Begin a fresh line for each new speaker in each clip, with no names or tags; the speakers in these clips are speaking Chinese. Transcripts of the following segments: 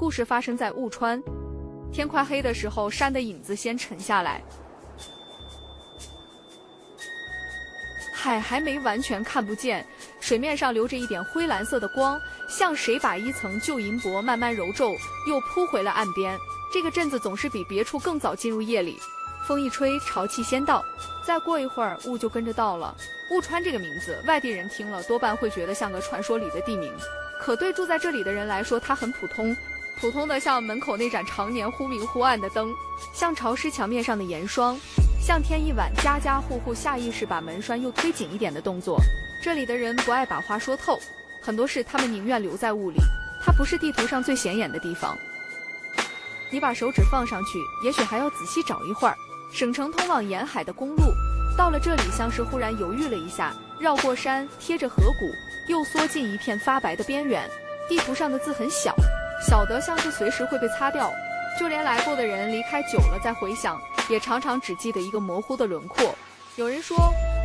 故事发生在雾川。天快黑的时候，山的影子先沉下来，海还没完全看不见，水面上留着一点灰蓝色的光，像谁把一层旧银箔慢慢揉皱，又铺回了岸边。这个镇子总是比别处更早进入夜里，风一吹，潮气先到，再过一会儿，雾就跟着到了。雾川这个名字，外地人听了多半会觉得像个传说里的地名，可对住在这里的人来说，它很普通，普通的像门口那盏常年忽明忽暗的灯，像潮湿墙面上的盐霜，像天一晚家家户户下意识把门栓又推紧一点的动作。这里的人不爱把话说透，很多事他们宁愿留在雾里，它不是地图上最显眼的地方。你把手指放上去，也许还要仔细找一会儿。省城通往沿海的公路，到了这里像是忽然犹豫了一下，绕过山，贴着河谷，又缩进一片发白的边缘。地图上的字很小，小得像是随时会被擦掉，就连来过的人离开久了再回想，也常常只记得一个模糊的轮廓。有人说，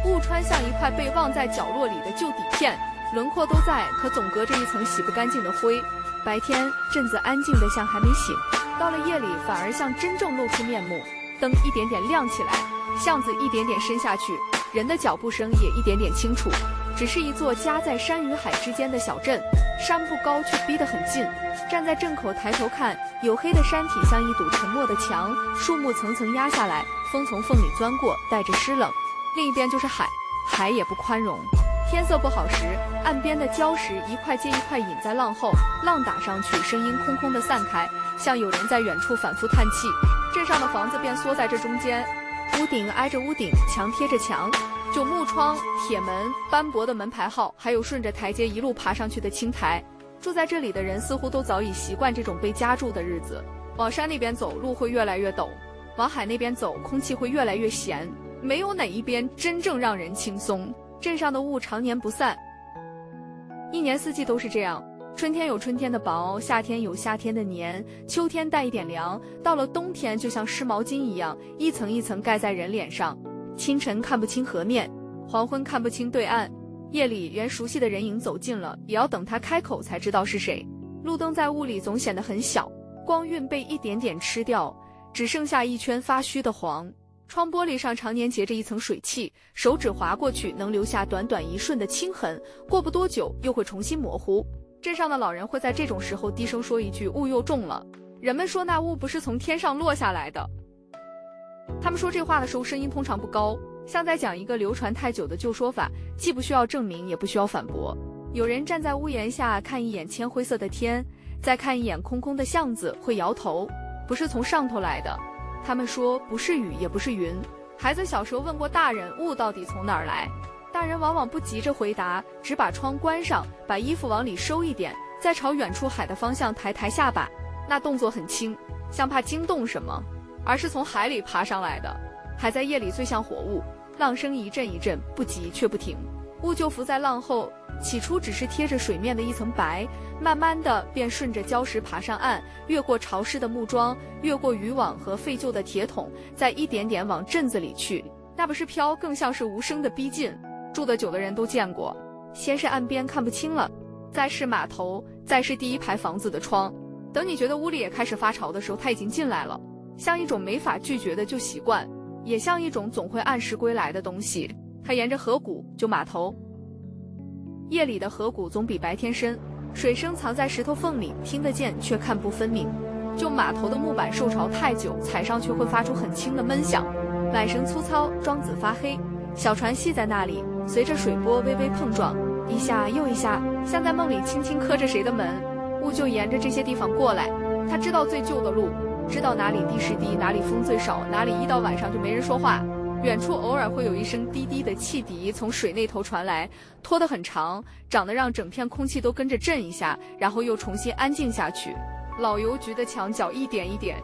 雾川像一块被忘在角落里的旧底片，轮廓都在，可总隔着一层洗不干净的灰。白天镇子安静得像还没醒，到了夜里反而像真正露出面目，灯一点点亮起来，巷子一点点深下去，人的脚步声也一点点清楚。只是一座夹在山与海之间的小镇，山不高却逼得很近。站在镇口抬头看，黝黑的山体像一堵沉默的墙，树木层层压下来，风从缝里钻过，带着湿冷。另一边就是海，海也不宽容。天色不好时，岸边的礁石一块接一块引在浪后，浪打上去，声音空空地散开，像有人在远处反复叹气。镇上的房子便缩在这中间，屋顶挨着屋顶，墙贴着墙，就木窗、铁门、斑驳的门牌号，还有顺着台阶一路爬上去的青苔。住在这里的人似乎都早已习惯这种被夹住的日子。往山那边走，路会越来越陡；往海那边走，空气会越来越咸。没有哪一边真正让人轻松。镇上的雾常年不散，一年四季都是这样。春天有春天的薄，夏天有夏天的黏，秋天带一点凉，到了冬天就像湿毛巾一样，一层一层盖在人脸上。清晨看不清河面，黄昏看不清对岸，夜里连熟悉的人影走近了，也要等他开口才知道是谁。路灯在雾里总显得很小，光晕被一点点吃掉，只剩下一圈发虚的黄。窗玻璃上常年结着一层水汽，手指划过去能留下短短一瞬的轻痕，过不多久又会重新模糊。镇上的老人会在这种时候低声说一句：雾又重了。人们说那雾不是从天上落下来的。他们说这话的时候声音通常不高，像在讲一个流传太久的旧说法，既不需要证明也不需要反驳。有人站在屋檐下看一眼铅灰色的天，再看一眼空空的巷子，会摇头，不是从上头来的。他们说不是雨也不是云。孩子小时候问过大人雾到底从哪儿来，大人往往不急着回答，只把窗关上，把衣服往里收一点，再朝远处海的方向抬下巴，那动作很轻，像怕惊动什么，而是从海里爬上来的。海在夜里最像火雾，浪声一阵一阵，不急却不停。雾就浮在浪后，起初只是贴着水面的一层白，慢慢的便顺着礁石爬上岸，越过潮湿的木桩，越过渔网和废旧的铁桶，再一点点往镇子里去。那不是飘，更像是无声的逼近。住得久的人都见过，先是岸边看不清了，再是码头，再是第一排房子的窗。等你觉得屋里也开始发潮的时候，它已经进来了，像一种没法拒绝的旧习惯，也像一种总会按时归来的东西。它沿着河谷，就码头。夜里的河谷总比白天深，水声藏在石头缝里，听得见却看不分明。就码头的木板受潮太久，踩上去会发出很轻的闷响。缆绳粗糙，桩子发黑，小船系在那里，随着水波微微碰撞，一下又一下，像在梦里轻轻磕着谁的门。雾就沿着这些地方过来，他知道最旧的路，知道哪里地势低，哪里风最少，哪里一到晚上就没人说话。远处偶尔会有一声低低的汽笛从水那头传来，拖得很长，长得让整片空气都跟着震一下，然后又重新安静下去。老邮局的墙角一点一点。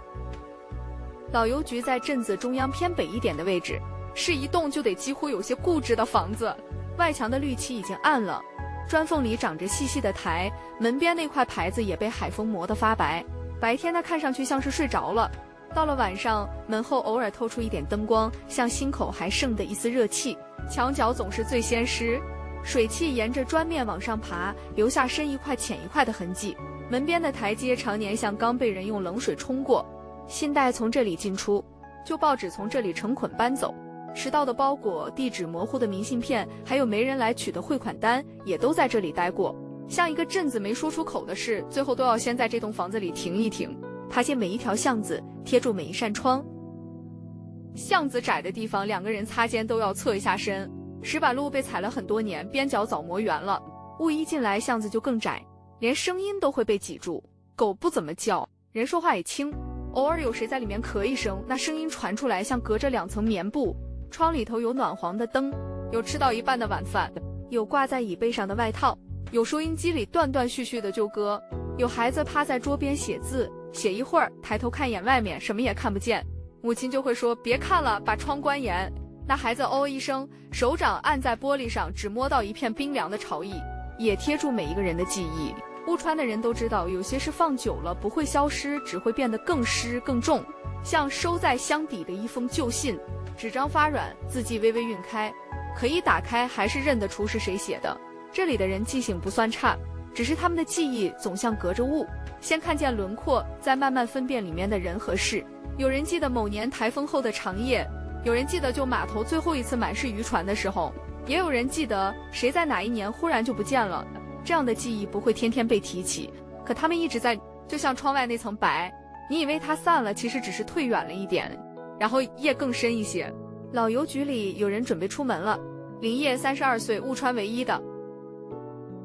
老邮局在镇子中央偏北一点的位置，是一栋就得几乎有些固执的房子，外墙的绿漆已经暗了，砖缝里长着细细的苔，门边那块牌子也被海风磨得发白。白天它看上去像是睡着了，到了晚上，门后偶尔透出一点灯光，像心口还剩的一丝热气。墙角总是最先湿，水汽沿着砖面往上爬，留下深一块浅一块的痕迹。门边的台阶常年像刚被人用冷水冲过。信贷从这里进出，旧报纸从这里成捆搬走，迟到的包裹、地址模糊的明信片，还有没人来取的汇款单，也都在这里待过。像一个镇子没说出口的事，最后都要先在这栋房子里停一停，爬进每一条巷子，贴住每一扇窗。巷子窄的地方，2个人擦肩都要侧一下身。石板路被踩了很多年，边角早磨圆了，雾一进来，巷子就更窄，连声音都会被挤住。狗不怎么叫，人说话也轻，偶尔有谁在里面咳一声，那声音传出来像隔着2层棉布。窗里头有暖黄的灯，有吃到一半的晚饭，有挂在椅背上的外套，有收音机里断断续续的旧歌，有孩子趴在桌边写字，写一会儿抬头看一眼外面，什么也看不见，母亲就会说别看了，把窗关严。那孩子哦一声，手掌按在玻璃上，只摸到一片冰凉的潮意，也贴住每一个人的记忆。误穿的人都知道，有些事放久了不会消失，只会变得更湿更重，像收在箱底的一封旧信，纸张发软，字迹微微晕开，可一打开还是认得出是谁写的。这里的人记性不算差，只是他们的记忆总像隔着雾，先看见轮廓，再慢慢分辨里面的人和事。有人记得某年台风后的长夜，有人记得就码头最后一次满是渔船的时候，也有人记得谁在哪一年忽然就不见了。这样的记忆不会天天被提起，可他们一直在，就像窗外那层白，你以为它散了，其实只是退远了一点，然后夜更深一些。老邮局里有人准备出门了，林业32岁，误穿唯一的。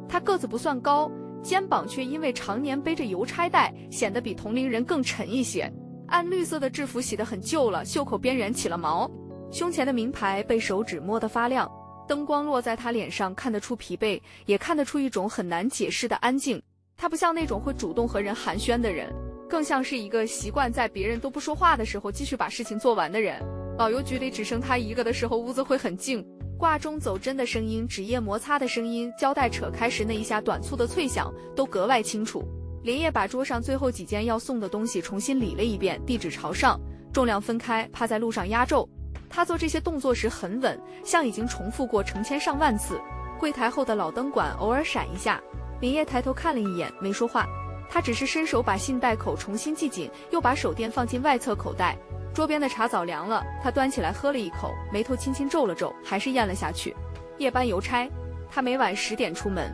他个子不算高，肩膀却因为常年背着邮差袋，显得比同龄人更沉一些。暗绿色的制服洗得很旧了，袖口边缘起了毛，胸前的名牌被手指摸得发亮，灯光落在他脸上，看得出疲惫，也看得出一种很难解释的安静。他不像那种会主动和人寒暄的人，更像是一个习惯在别人都不说话的时候继续把事情做完的人。老邮局里只剩他一个的时候，屋子会很静，挂钟走针的声音，纸页摩擦的声音，胶带扯开时那一下短促的脆响，都格外清楚。连夜把桌上最后几件要送的东西重新理了一遍，地址朝上，重量分开，趴在路上压轴。他做这些动作时很稳，像已经重复过成千上万次。柜台后的老灯管偶尔闪一下，连夜抬头看了一眼，没说话。他只是伸手把信袋口重新系紧，又把手电放进外侧口袋。桌边的茶早凉了，他端起来喝了一口，眉头轻轻皱了皱，还是咽了下去。夜班邮差，他每晚10点出门。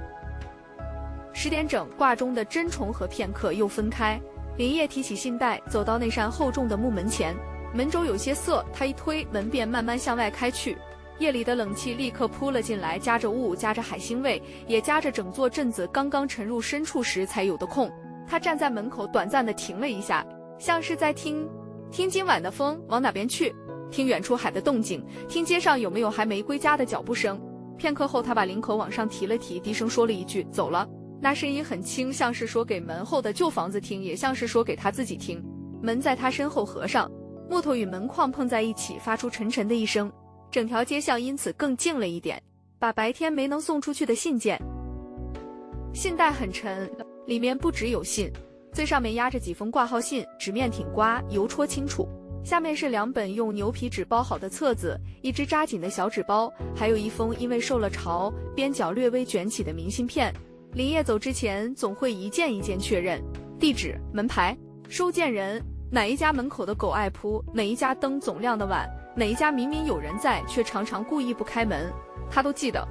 10点整，挂钟的针重和片刻又分开。林业提起信袋，走到那扇厚重的木门前，门轴有些涩，他一推，门便慢慢向外开去。夜里的冷气立刻扑了进来，夹着雾，夹着海腥味，也夹着整座镇子刚刚沉入深处时才有的空。他站在门口，短暂地停了一下，像是在听今晚的风往哪边去，听远处海的动静，听街上有没有还没归家的脚步声。片刻后，他把领口往上提了提，低声说了一句：“走了。”那声音很轻，像是说给门后的旧房子听，也像是说给他自己听。门在他身后合上，木头与门框碰在一起，发出沉沉的一声。整条街巷因此更静了一点。把白天没能送出去的信件，信袋很沉，里面不只有信，最上面压着几封挂号信，纸面挺刮，邮戳清楚。下面是2本用牛皮纸包好的册子，一只扎紧的小纸包，还有一封因为受了潮，边角略微卷起的明信片。林业走之前总会一件一件确认地址、门牌、收件人，哪一家门口的狗爱扑，哪一家灯总亮得晚，哪一家明明有人在却常常故意不开门，他都记得。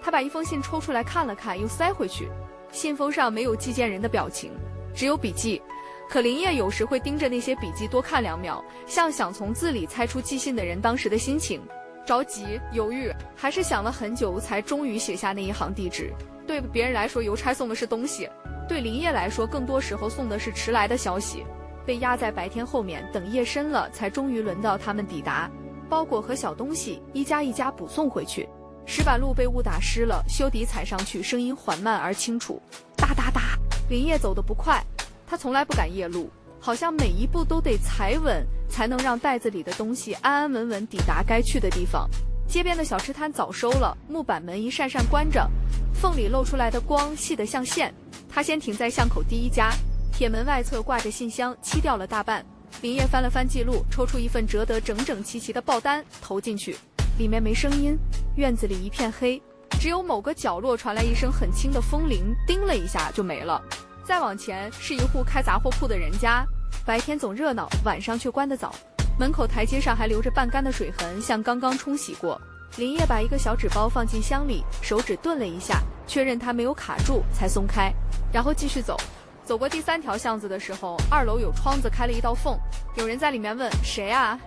他把一封信抽出来看了看，又塞回去。信封上没有寄件人的表情，只有笔记。可林业有时会盯着那些笔记多看2秒，像想从字里猜出寄信的人当时的心情，着急、犹豫，还是想了很久才终于写下那一行地址。对别人来说，邮差送的是东西；对林业来说，更多时候送的是迟来的消息，被压在白天后面，等夜深了才终于轮到他们抵达。包裹和小东西一家一家补送回去。石板路被雾打湿了，修底踩上去，声音缓慢而清楚，哒哒哒。林业走得不快，他从来不赶夜路，好像每一步都得踩稳，才能让袋子里的东西安安稳稳抵达该去的地方。街边的小吃摊早收了，木板门一扇扇关着，缝里露出来的光细得像线。他先停在巷口第一家，铁门外侧挂着信箱，漆掉了大半。林业翻了翻记录，抽出一份折得整整齐齐的报单，投进去。里面没声音，院子里一片黑，只有某个角落传来一声很轻的风铃，叮了一下就没了。再往前是一户开杂货铺的人家，白天总热闹，晚上却关得早。门口台阶上还留着半干的水痕，像刚刚冲洗过。林业把一个小纸包放进箱里，手指顿了一下，确认它没有卡住，才松开，然后继续走。走过第3条巷子的时候，2楼有窗子开了一道缝，有人在里面问谁啊？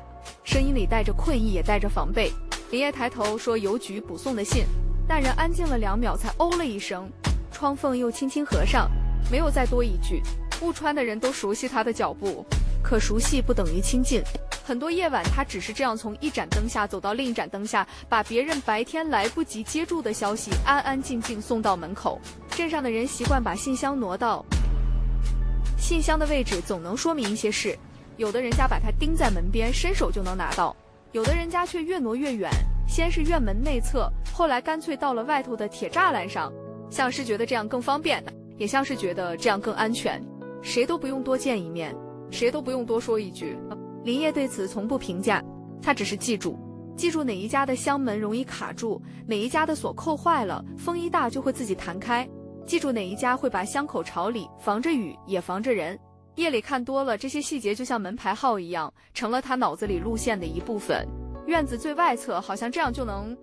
声音里带着困意，也带着防备。林业抬头说邮局补送的信。那人安静了2秒，才哦了一声，窗缝又轻轻合上，没有再多一句。误穿的人都熟悉他的脚步，可熟悉不等于亲近。很多夜晚，他只是这样从一盏灯下走到另一盏灯下，把别人白天来不及接住的消息安安静静送到门口。镇上的人习惯把信箱挪到信箱的位置，总能说明一些事。有的人家把它钉在门边，伸手就能拿到；有的人家却越挪越远，先是院门内侧，后来干脆到了外头的铁栅栏上，像是觉得这样更方便，也像是觉得这样更安全。谁都不用多见一面，谁都不用多说一句。林业对此从不评价，他只是记住哪一家的箱门容易卡住，哪一家的锁扣坏了，风一大就会自己弹开，记住哪一家会把箱口朝里，防着雨也防着人。夜里看多了，这些细节就像门牌号一样，成了他脑子里路线的一部分。院子最外侧好像这样就能，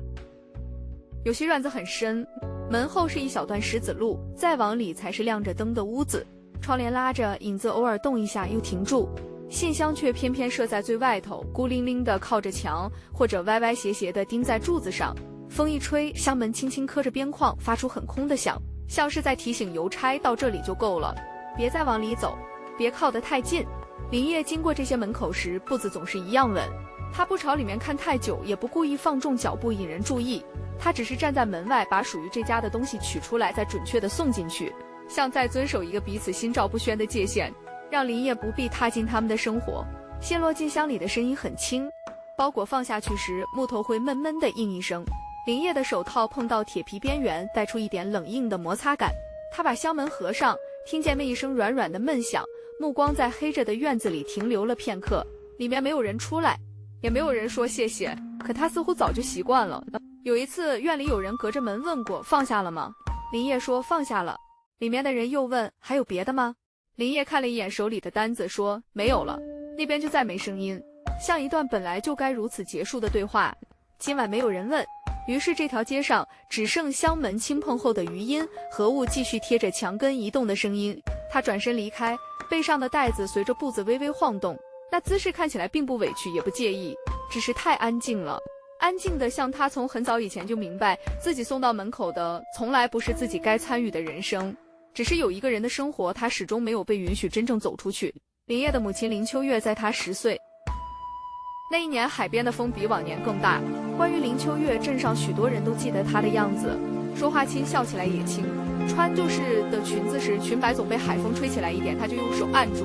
有些院子很深，门后是一小段石子路，再往里才是亮着灯的屋子，窗帘拉着，影子偶尔动一下又停住。信箱却偏偏设在最外头，孤零零地靠着墙，或者歪歪斜斜地钉在柱子上。风一吹，箱门轻轻磕着边框，发出很空的响，像是在提醒邮差到这里就够了，别再往里走，别靠得太近。林业经过这些门口时，步子总是一样稳，他不朝里面看太久，也不故意放重脚步引人注意，他只是站在门外，把属于这家的东西取出来，再准确地送进去，像在遵守一个彼此心照不宣的界限，让林业不必踏进他们的生活。信落进箱里的声音很轻，包裹放下去时，木头会闷闷地应一声。林业的手套碰到铁皮边缘，带出一点冷硬的摩擦感。他把箱门合上，听见那一声软软的闷响，目光在黑着的院子里停留了片刻。里面没有人出来，也没有人说谢谢，可他似乎早就习惯了。有一次，院里有人隔着门问过放下了吗？林业说放下了。里面的人又问还有别的吗？林业看了一眼手里的单子，说没有了。那边就再没声音，像一段本来就该如此结束的对话。今晚没有人问，于是这条街上只剩箱门轻碰后的余音和物继续贴着墙根移动的声音。他转身离开，背上的袋子随着步子微微晃动，那姿势看起来并不委屈也不介意，只是太安静了，安静的像他从很早以前就明白，自己送到门口的从来不是自己该参与的人生，只是有一个人的生活，他始终没有被允许真正走出去。林业的母亲林秋月在他10岁那一年，海边的风比往年更大。关于林秋月，镇上许多人都记得她的样子，说话轻，笑起来也轻。穿就是的裙子时，裙摆总被海风吹起来一点，她就用手按住。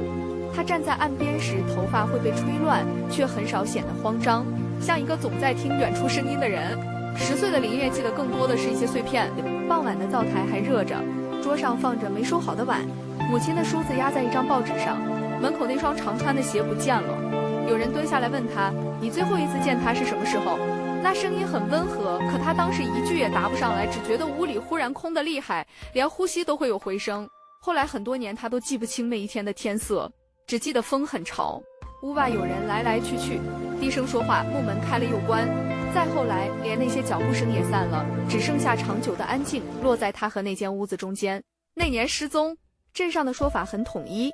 她站在岸边时，头发会被吹乱，却很少显得慌张，像一个总在听远处声音的人。10岁的林月记得更多的是一些碎片。傍晚的灶台还热着，桌上放着没收好的碗，母亲的梳子压在一张报纸上，门口那双常穿的鞋不见了。有人蹲下来问他，你最后一次见他是什么时候？那声音很温和，可他当时一句也答不上来，只觉得屋里忽然空得厉害，连呼吸都会有回声。后来很多年他都记不清那一天的天色，只记得风很潮，屋外有人来来去去，低声说话，木门开了又关。再后来连那些脚步声也散了，只剩下长久的安静落在他和那间屋子中间。那年失踪，镇上的说法很统一，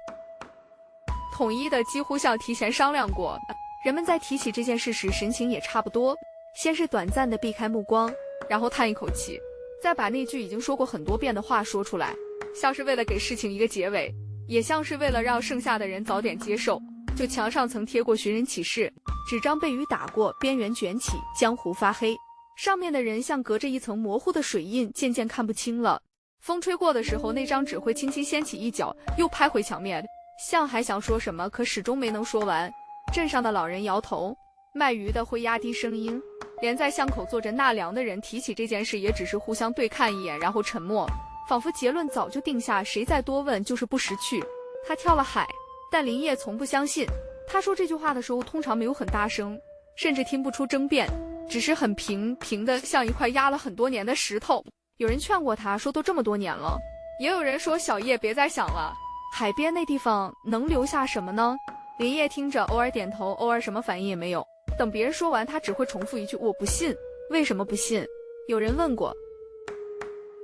统一的几乎像提前商量过。人们在提起这件事时神情也差不多，先是短暂的避开目光，然后叹一口气，再把那句已经说过很多遍的话说出来，像是为了给事情一个结尾，也像是为了让剩下的人早点接受。就墙上曾贴过寻人启事，纸张被雨打过，边缘卷起，江湖发黑，上面的人像隔着一层模糊的水印，渐渐看不清了。风吹过的时候，那张纸会轻轻掀起一角，又拍回墙面，像还想说什么，可始终没能说完。镇上的老人摇头，卖鱼的会压低声音，连在巷口坐着纳凉的人提起这件事也只是互相对看一眼，然后沉默，仿佛结论早就定下，谁再多问就是不识趣。他跳了海，但林业从不相信。他说这句话的时候通常没有很大声，甚至听不出争辩，只是很平的，像一块压了很多年的石头。有人劝过他说都这么多年了，也有人说小叶别再想了，海边那地方能留下什么呢？林叶听着，偶尔点头，偶尔什么反应也没有。等别人说完，他只会重复一句：“我不信。”为什么不信？有人问过。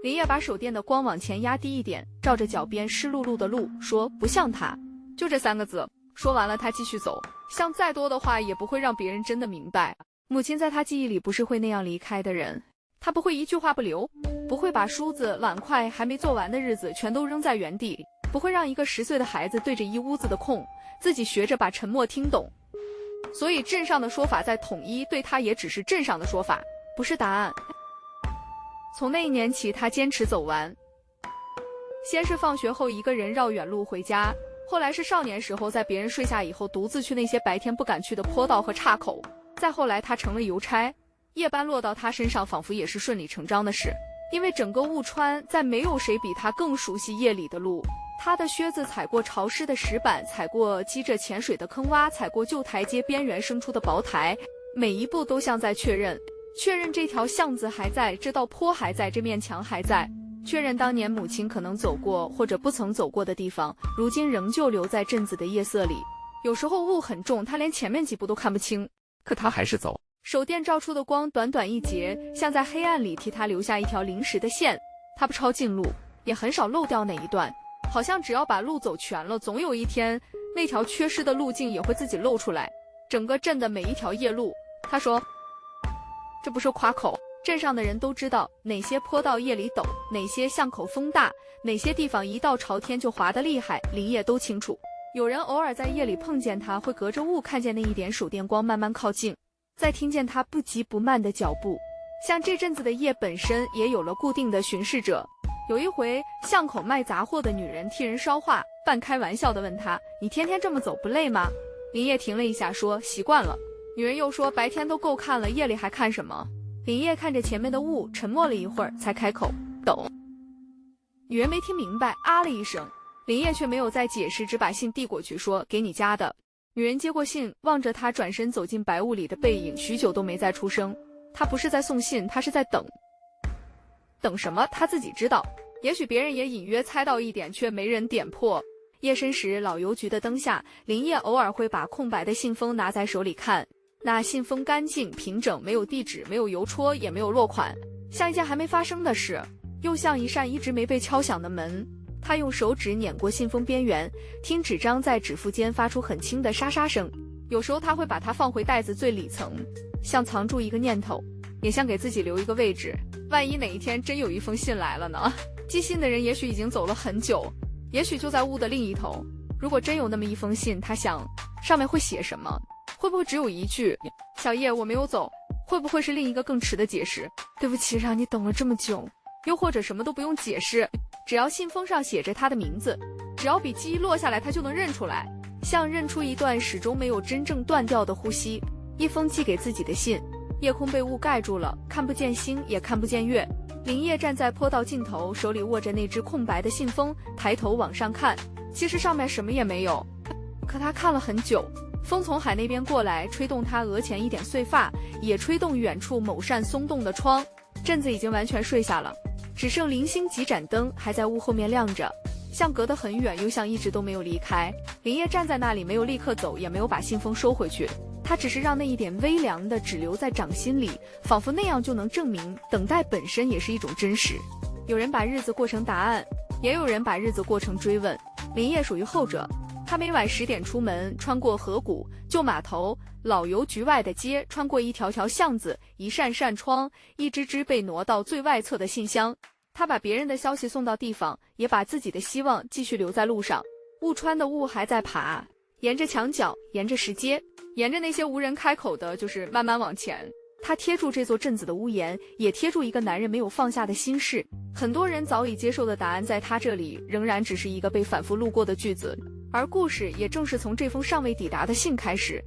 林叶把手电的光往前压低一点，照着脚边湿漉漉的路说：“不像他。”就这3个字。说完了，他继续走。像再多的话，也不会让别人真的明白。母亲在他记忆里不是会那样离开的人，他不会一句话不留，不会把梳子、碗筷还没做完的日子全都扔在原地，不会让一个10岁的孩子对着一屋子的空，自己学着把沉默听懂。所以镇上的说法再统一，对他也只是镇上的说法，不是答案。从那一年起，他坚持走完。先是放学后一个人绕远路回家，后来是少年时候在别人睡下以后独自去那些白天不敢去的坡道和岔口，再后来他成了邮差，夜班落到他身上仿佛也是顺理成章的事。因为整个雾川再没有谁比他更熟悉夜里的路，他的靴子踩过潮湿的石板，踩过积着浅水的坑洼，踩过旧台阶边缘生出的薄台，每一步都像在确认这条巷子还在，这道坡还在，这面墙还在，确认当年母亲可能走过或者不曾走过的地方，如今仍旧留在镇子的夜色里。有时候雾很重，他连前面几步都看不清，可他还是走。手电照出的光短短一截，像在黑暗里替他留下一条临时的线。他不抄近路，也很少漏掉哪一段，好像只要把路走全了，总有一天那条缺失的路径也会自己露出来。整个镇的每一条夜路，他说，这不是夸口，镇上的人都知道哪些坡道夜里陡，哪些巷口风大，哪些地方一到朝天就滑得厉害，林业都清楚。有人偶尔在夜里碰见他，会隔着雾看见那一点手电光慢慢靠近，再听见他不急不慢的脚步。像这阵子的夜本身也有了固定的巡视者。有一回，巷口卖杂货的女人替人捎话，半开玩笑地问他：“你天天这么走不累吗？”林业停了一下，说：“习惯了。”女人又说：“白天都够看了，夜里还看什么？”林业看着前面的雾，沉默了一会儿，才开口：“抖。”女人没听明白，啊了一声。林业却没有再解释，只把信递过去，说：“给你家的。”女人接过信，望着他转身走进白雾里的背影，许久都没再出声。他不是在送信，他是在等。等什么？他自己知道。也许别人也隐约猜到一点，却没人点破。夜深时，老邮局的灯下，林业偶尔会把空白的信封拿在手里看。那信封干净平整，没有地址，没有邮戳，也没有落款，像一件还没发生的事，又像一扇一直没被敲响的门。他用手指碾过信封边缘，听纸张在指腹间发出很轻的沙沙声。有时候他会把它放回袋子最里层，像藏住一个念头，也像给自己留一个位置，万一哪一天真有一封信来了呢？寄信的人也许已经走了很久，也许就在雾的另一头。如果真有那么一封信，他想，上面会写什么？会不会只有一句：“小叶，我没有走？”会不会是另一个更迟的解释？对不起，让你等了这么久。又或者什么都不用解释，只要信封上写着他的名字，只要笔记一落下来，他就能认出来，像认出一段始终没有真正断掉的呼吸。一封寄给自己的信。夜空被雾盖住了，看不见星，也看不见月。林业站在坡道尽头，手里握着那只空白的信封，抬头往上看，其实上面什么也没有，可他看了很久。风从海那边过来，吹动他额前一点碎发，也吹动远处某扇松动的窗。镇子已经完全睡下了，只剩零星几盏灯还在屋后面亮着，像隔得很远，又像一直都没有离开。林业站在那里，没有立刻走，也没有把信封收回去，他只是让那一点微凉的只留在掌心里，仿佛那样就能证明等待本身也是一种真实。有人把日子过成答案，也有人把日子过成追问。林业属于后者。他每晚10点出门，穿过河谷、旧码头、老邮局外的街，穿过一条条巷子，一扇扇窗，一只只被挪到最外侧的信箱。他把别人的消息送到地方，也把自己的希望继续留在路上。雾川的雾还在爬，沿着墙角，沿着石阶，沿着那些无人开口的，就是慢慢往前。他贴住这座镇子的屋檐，也贴住一个男人没有放下的心事。很多人早已接受的答案，在他这里仍然只是一个被反复路过的句子。而故事也正是从这封尚未抵达的信开始。